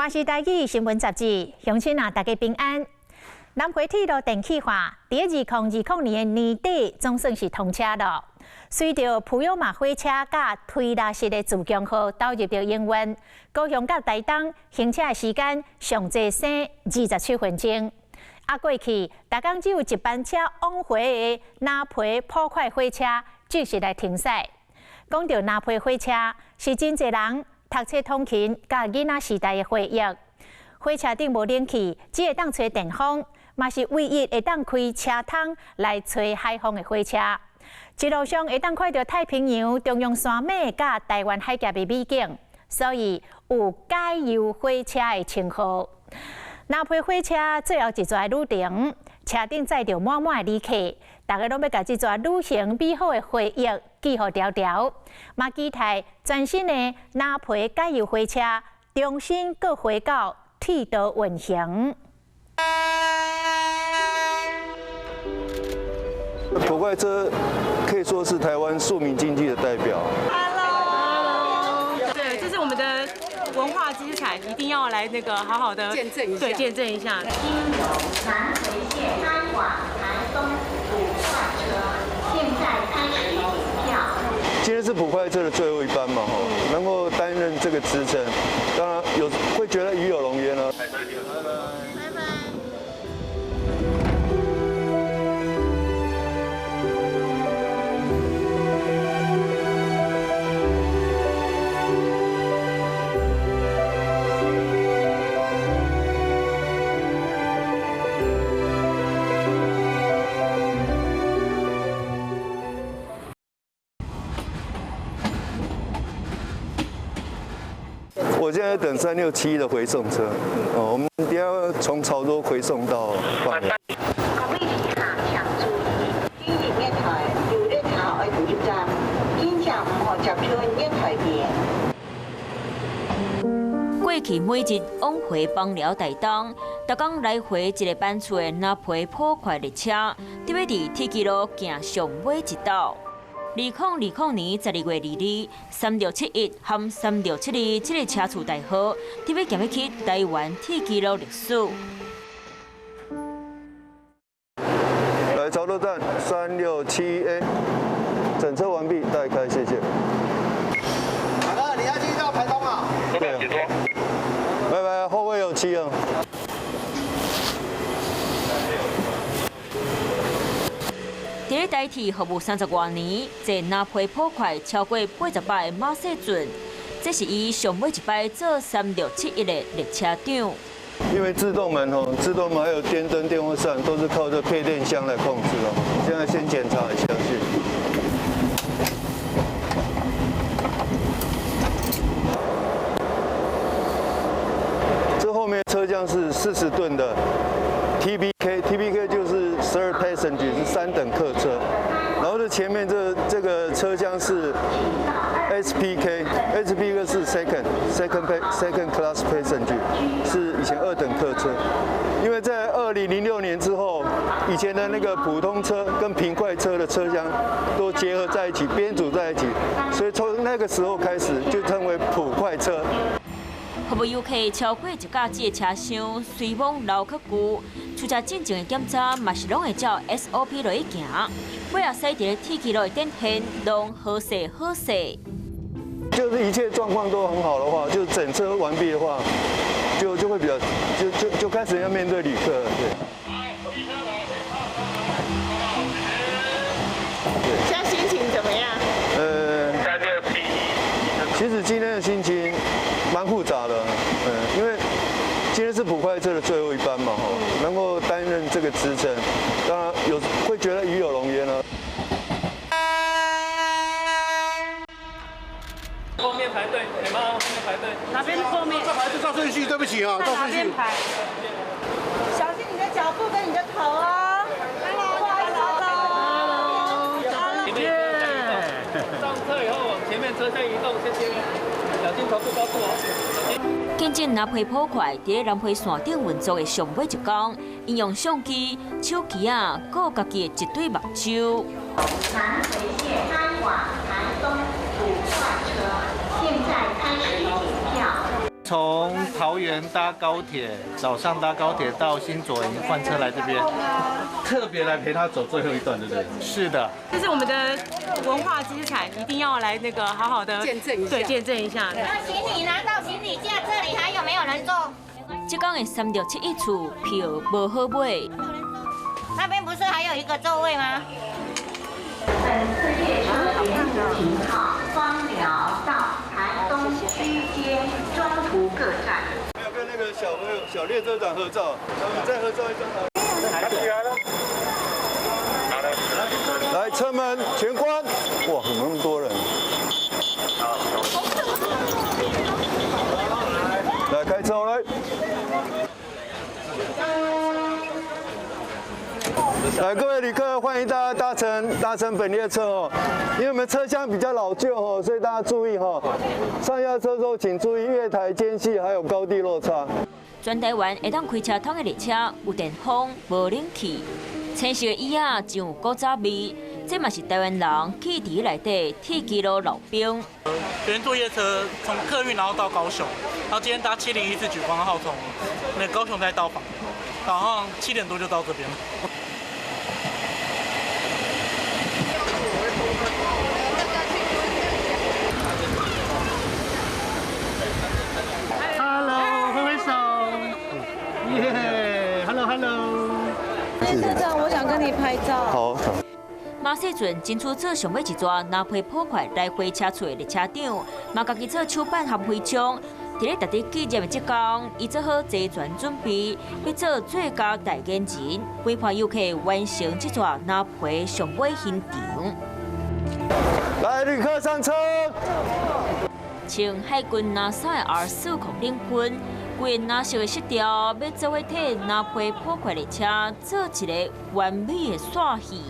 华视台语新闻杂志，乡亲啊，大家平安。南回铁路电气化，第2020年年底总算是通车了。随着普悠玛火车甲推拉式的自强号导入到营运，高雄甲台东行车的时间上最省27分钟。过去大港只有一班车往回的南皮普快火车正式来停驶。讲到南皮火车，是真侪人读册通勤甲囡仔时代的回忆。火车顶无冷气，只会当吹电风，嘛是唯一会当开车窗来吹海风的火车。一路上会当看到太平洋、中央山脉甲台湾海峡的美景，所以有加油火车的称号。南皮火车最后一座旅程，车顶载着满满的旅客，大家拢要甲这段旅行美好的回忆记号条条。嘛期待全新的南皮加油火车重新搁回到铁道运行。普快车可以说是台湾庶民经济的代表。Hello， 对，这是我们的文化资产，一定要来好好的见证一下。对，见证一下。经由南回线开往台东普快车，现在开始领票。今天是普快车的最后一班嘛，能够担任这个职称，当然会觉得与有荣焉了。拜拜。我现在等367的回送车，我们等下从潮州回送到花莲。各位旅客请注意，今日月台有列头的第一站，请将唔好接触月台边。过去每日往回帮寮台东，逐工来回一个班次的南皮普快列车，特别伫铁基路行上尾一道。2020年12月2日，3671和3672这个车次代号，特别行去台湾铁基路历史。来潮州站367A， 整车完毕，待开，谢谢。大哥，你要继续到台东啊？对啊。拜拜，后会有期啊。伫咧代替服务30多年，坐南皮普快超过80摆的马世俊，这是伊上尾一摆做3671的列车长。因为自动门还有电灯、电风扇都是靠这配电箱来控制哦。现在先检查一下去。这后面车厢是40吨的 TBK 就是 Third Passenger 是3等客车，然后这前面这个车厢是 SPK 是 Second Class Passenger， 是以前2等客车。因为在2006年之后，以前的那个普通车跟平快车的车厢都结合在一起，编组在一起，所以从那个时候开始就称为普快车。服务游客超过1架次的车厢，随往楼较旧，出车进前的检查嘛是拢会照 SOP 落去行。尾仔驶伫咧铁基路的展现，拢好势好势。就是一切状况都很好的话，就整车完毕的话，就会比较就开始要面对旅客了，对。现在心情怎么样？其实今天的心情蛮复杂的，因为今天是普快车的最后一班嘛，能够担任这个职称，当然会觉得与有荣焉了。后面排队，你们后面排队。哪边后面？这排是照顺序，对不起啊，照顺序。小心你的脚步跟你的头哦。上车以后往前面车厢移动，谢谢。小心头部高度哦。见证南皮普快伫咧南皮线顶运作的上尾一天，应用相机、手机各有家己的一对目睭。南回线开往台东普快车，现在开始领票。从桃园搭高铁，早上搭高铁到新左营换车来这边，特别来陪他走最后一段，对不对？是的，这是我们的文化资产，一定要来那个好好的见证一下。对，见证一下。那行李拿到行李架，这里还有没有人坐？这港的361厝票无好买。那边不是还有一个座位吗？本次列车沿途停靠枋寮到台东区间，中途各站。要跟那个小列车长合照，我们再合照一张好。起来了。来，车门全关。哇，怎么那么多人？来，开车来。来，各位旅客，欢迎大家搭乘本列车哦。因为我们车厢比较老旧哦，所以大家注意哈，上下车时候请注意月台间隙还有高低落差。全台湾会当开车通的列车有电风、无冷气，青色的椅仔上有古早味，这嘛是台湾人起伫内底铁基路老兵。昨天坐夜车从客运然后到高雄，然后今天搭7014莒光号从那高雄再到访，早上7点多就到这边了。Hello， 挥挥手，耶 ，Hello。列车长，我想跟你拍照。好。马世俊争取做上尾一抓拿批破坏来回车厝的列车长，嘛家己做手办和徽章。伫咧特地纪念的这天，伊做好齐全准备，要做最佳代言人，陪伴游客完成这抓拿批上尾行程。来，旅客上车。穿海军拿伞的R4空领军，规个拿色的色调，要做伙替拿批破坏列车做一个完美的线戏。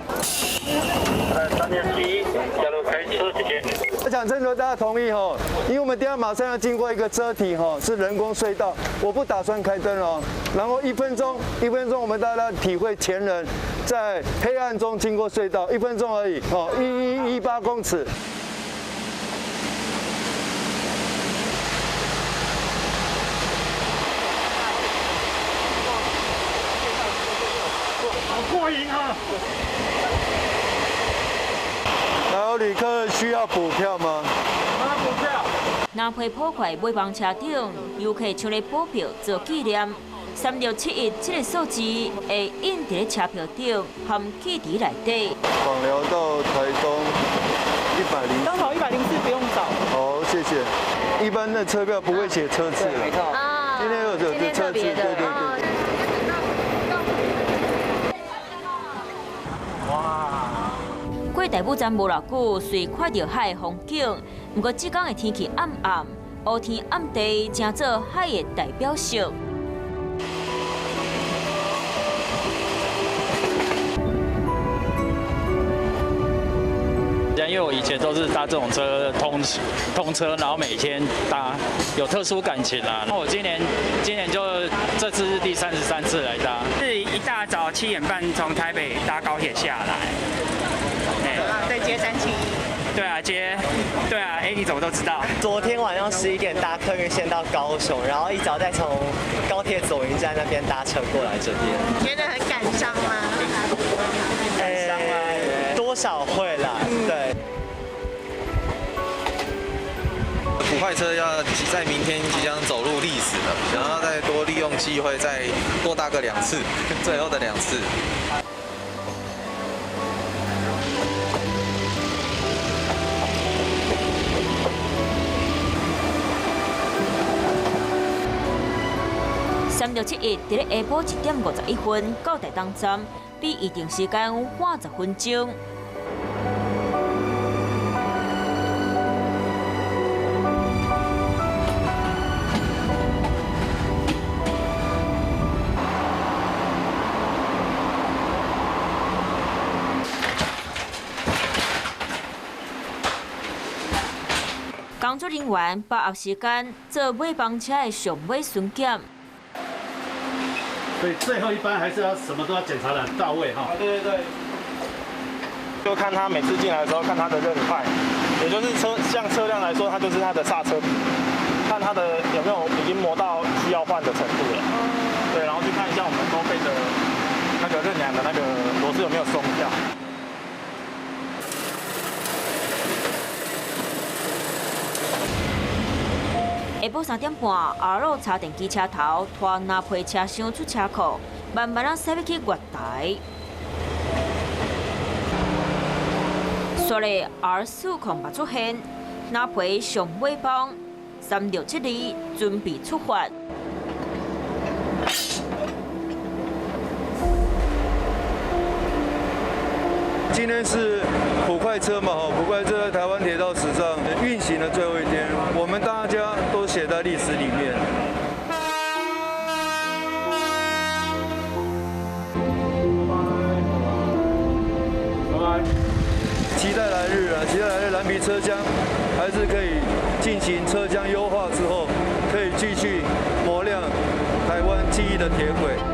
3.7，加入开车时间。我想征求大家同意哈，因为我们等下马上要经过一个遮体哈，是人工隧道，我不打算开灯哦。然后1分钟，我们大家体会前人在黑暗中经过隧道，1分钟而已哦，1118公尺。好过瘾啊！然后旅客需要补票吗？补票。拿批破坏尾帮车顶，游客抢咧补票做纪念。3671这个数字会印伫咧车票顶，含记伫内底。枋寮到台东104，刚好104不用找。好，谢谢。一般的车票不会写车次没错。啊，今天有车次，对。过大埔站无偌久，随看到海的风景。不过，这天的天气暗暗，乌天暗地，正做海的代表色。因为我以前都是搭这种车通车，然后每天搭，有特殊感情啦。那我今年就这次是第33次来搭，是一大早7点半从台北搭高铁下来，对，接371。对啊，你怎么都知道？昨天晚上11点搭客运线到高雄，然后一早再从高铁左营站那边搭车过来这边。觉得很感伤吗？多少会啦，对。普快车要在明天即将走入历史了，想要再多利用机会，再多搭个2次，最后的2次。3671伫咧下晡1点51分到台东站，比预定时间晚10分钟。工作人员把握时间做尾班车的上尾巡检。所以最后一班还是要什么都要检查得很到位哈。对。就看他每次进来的时候，看他的认快，也就是像车辆来说，它就是它的刹车皮，看它的有没有已经磨到需要换的程度了。对，然后去看一下我们收费的那个刃梁的那个螺丝有没有松掉。下晡3点半，阿路插电机车头拖拿皮车厢出车库，慢慢啊驶入去月台。所以 R408出现，拿皮上尾帮3672准备出发。今天是普快车嘛，普快车在台湾铁道史上运行的最后一天，我们大家都写在历史里面。拜拜。期待来日啊，期待来日蓝皮车厢还是可以进行车厢优化之后，可以继续磨亮台湾记忆的铁轨。